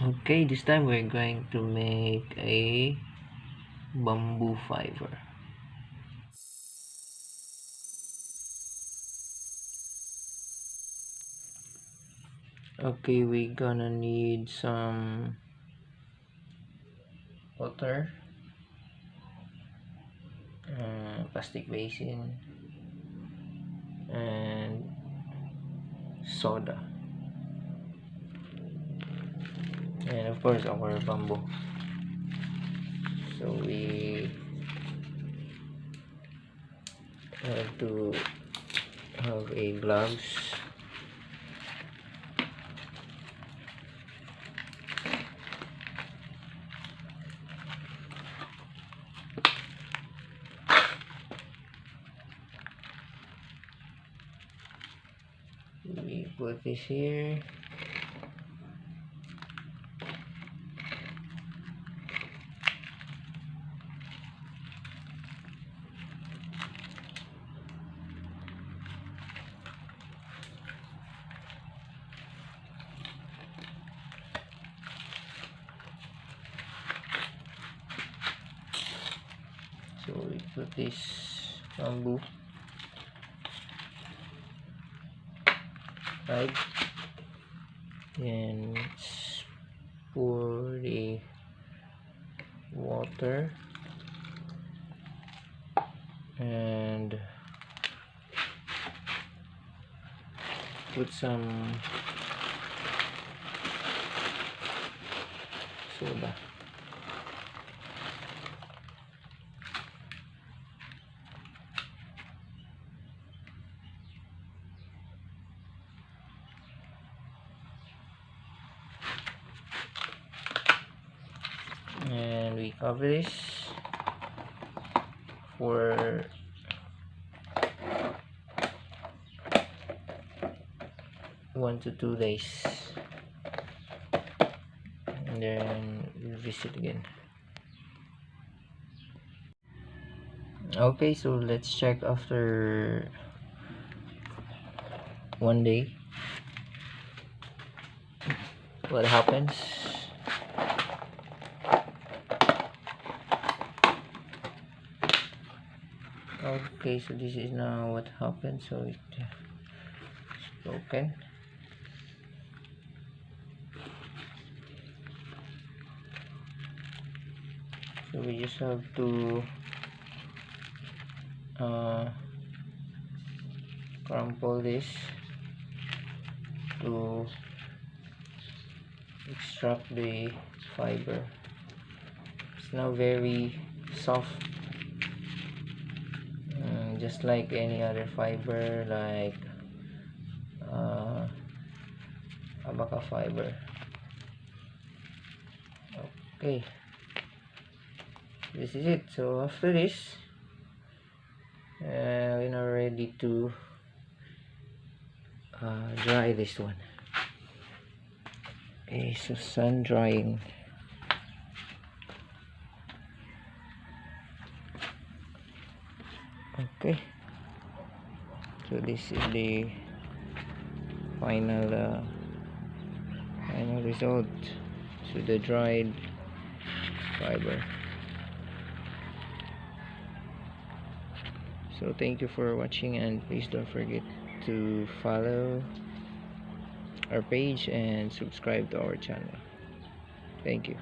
Okay, this time we're going to make a bamboo fiber. Okay, we're gonna need some water, plastic basin, and soda, and of course our bamboo. So we have to have a gloves, we put this here. So we put this bamboo right, and pour the water and put some soda. And we cover this for 1 to 2 days, and then we'll visit again. Okay, so let's check after 1 day what happens. Okay, so this is now what happened. So it's broken. So we just have to crumple this to extract the fiber. It's now very soft, just like any other fiber, like abaca fiber. Okay, this is it. So after this, we're now ready to dry this one. Okay, so sun drying. Okay, so this is the final result to the dried fiber. So thank you for watching, and please don't forget to follow our page and subscribe to our channel. Thank you.